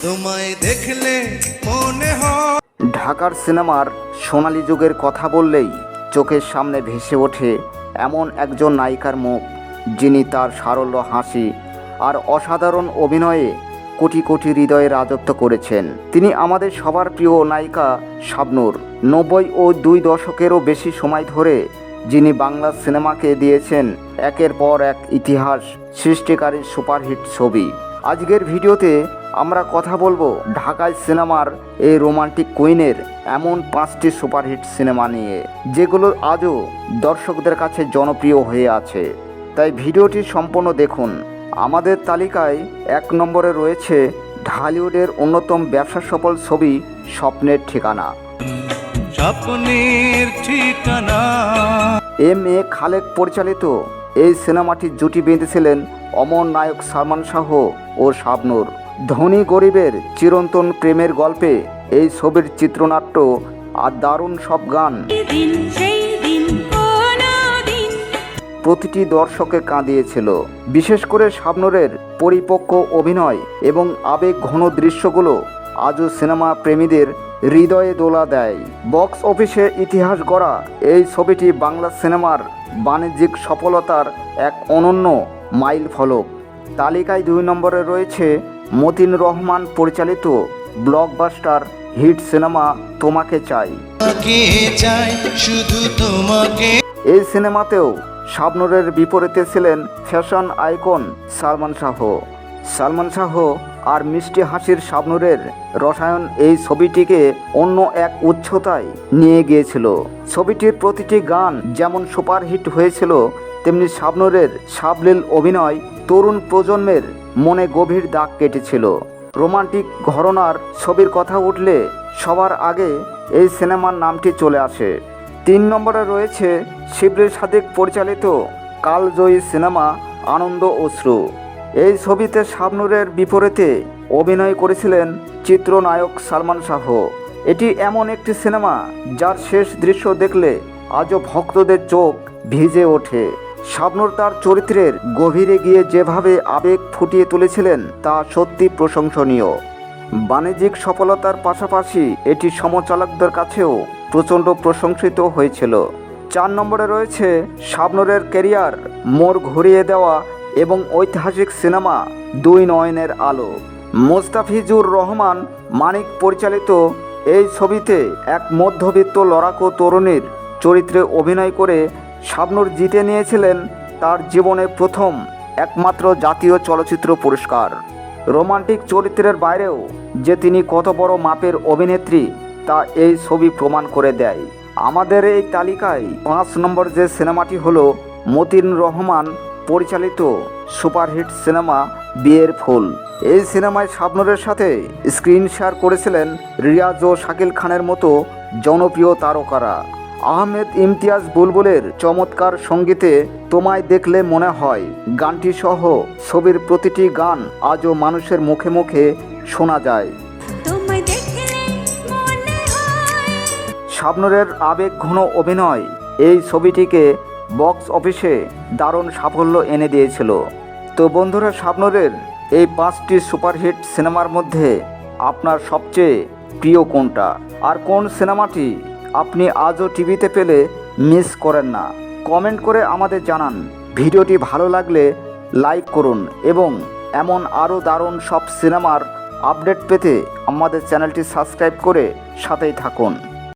তোমায় দেখলে মনে হয়। ঢাকার সিনেমার সোনালী যুগের কথা বললেই চোখের সামনে ভেসে ওঠে এমন একজন নায়িকার মুখ, যিনি তার সারল্য হাসি আর অসাধারণ অভিনয়ে কোটি কোটি হৃদয়ে রাজত্ব করেছেন। তিনি আমাদের সবার প্রিয় নায়িকা শাবনূর। 90 ও 2 দশকেরও বেশি সময় ধরে যিনি বাংলা সিনেমাকে দিয়েছেন একের পর এক ইতিহাস সৃষ্টিকারী সুপারহিট ছবি। আজকের ভিডিওতে আমরা কথা বলবো ঢাকায় সিনেমার এই রোমান্টিক কুইনের এমন 5টি সুপারহিট সিনেমা নিয়ে, যেগুলো আজও দর্শকদের কাছে জনপ্রিয় হয়ে আছে। তাই ভিডিওটি সম্পূর্ণ দেখুন। আমাদের তালিকায় 1 নম্বরে রয়েছে ঢালিউডের অন্যতম ব্যবসা সফল ছবি স্বপ্নের ঠিকানা। স্বপ্নের ঠিকানা। এম.এ. খালেক পরিচালিত এই সিনেমাটি জুটি বেঁধেছিলেন অমর নায়ক সালমান শাহ ও শাবনূর। ধনী গরিবের চিরন্তন প্রেমের গল্পে এই ছবির চিত্রনাট্য আর দারুণ সব গান প্রতিটি দর্শকে কাঁদিয়েছিল। বিশেষ করে শাবনূরের পরিপক্ক অভিনয় এবং আবেগ ঘন দৃশ্যগুলো আজও সিনেমা প্রেমীদের হৃদয়ে দোলা দেয়। বক্স অফিসে ইতিহাস গড়া এই ছবিটি বাংলা সিনেমার বাণিজ্যিক সফলতার এক অনন্য মাইল ফলক। তালিকায় 2 নম্বরে রয়েছে মতিন রহমান পরিচালিত ব্লকবাস্টার হিট সিনেমা তোমাকে চাই। এই সিনেমাতেও শাবনূরের বিপরীতে ছিলেন ফ্যাশন আইকন সালমান শাহ আর মিষ্টি হাসির শাবনূরের রসায়ন এই ছবিটিকে অন্য এক উচ্চতায় নিয়ে গিয়েছিল। ছবিটির প্রতিটি গান যেমন সুপারহিট হয়েছিল, তেমনি শাবনূরের সাবলীল অভিনয় তরুণ প্রজন্মের মনে গভীর দাগ কেটেছিল। রোমান্টিক ঘরানার ছবির কথা উঠলে সবার আগে এই সিনেমার নামটি চলে আসে। 3 নম্বরে রয়েছে শিবলি সাদিক পরিচালিত কালজয়ী সিনেমা আনন্দ অশ্রু। এই ছবিতে শাবনূরের বিপরীতে অভিনয় করেছিলেন চিত্রনায়ক সালমান শাহ। এটি এমন একটি সিনেমা যার শেষ দৃশ্য দেখলে আজও ভক্তদের চোখ ভিজে ওঠে। শাবনূর তার চরিত্রের গভীরে গিয়ে যেভাবে আবেগ ফুটিয়ে তুলেছিলেন তা সত্যি প্রশংসনীয়। বাণিজ্যিক সফলতার পাশাপাশি এটি সমালোচকদের কাছেও প্রচণ্ড প্রশংসিত হয়েছিল। 4 নম্বরে রয়েছে শাবনূরের ক্যারিয়ার মোড় ঘুরিয়ে দেওয়া এবং ঐতিহাসিক সিনেমা 2 নয়নের আলো। মোস্তাফিজুর রহমান মানিক পরিচালিত এই ছবিতে এক মধ্যবিত্ত লড়াকু তরুণীর চরিত্রে অভিনয় করে শাবনূর জিতে নিয়েছিলেন তার জীবনে প্রথম একমাত্র জাতীয় চলচ্চিত্র পুরস্কার। রোমান্টিক চরিত্রের বাইরেও যে তিনি কত বড় মাপের অভিনেত্রী তা এই ছবি প্রমাণ করে দেয়। আমাদের এই তালিকায় 5 নম্বর যে সিনেমাটি হলো মতিন রহমান পরিচালিত সুপারহিট সিনেমা বিয়ের ফুল। এই সিনেমায় শাবনূরের সাথে স্ক্রিন শেয়ার করেছিলেন রিয়াজ ও শাকিল খানের মতো জনপ্রিয় তারকারা। আহমেদ ইমতিয়াজ বুলবুলের চমৎকার সঙ্গীতে তোমায় দেখলে মনে হয় গানটি সহ ছবির প্রতিটি গান আজও মানুষের মুখে মুখে শোনা যায়। শাবনূরের আবেগ ঘন অভিনয় এই ছবিটিকে বক্স অফিসে দারুণ সাফল্য এনে দিয়েছিল। তো বন্ধুরা, শাবনূরের এই 5টি সুপারহিট সিনেমার মধ্যে আপনার সবচেয়ে প্রিয় কোনটা, আর কোন সিনেমাটি আপনি আজও টিভিতে পেলে মিস করেন না? কমেন্ট করে আমাদের জানান। ভিডিওটি ভালো লাগলে লাইক করুন এবং এমন আরও দারুণ সব সিনেমার আপডেট পেতে আমাদের চ্যানেলটি সাবস্ক্রাইব করে সাথেই থাকুন।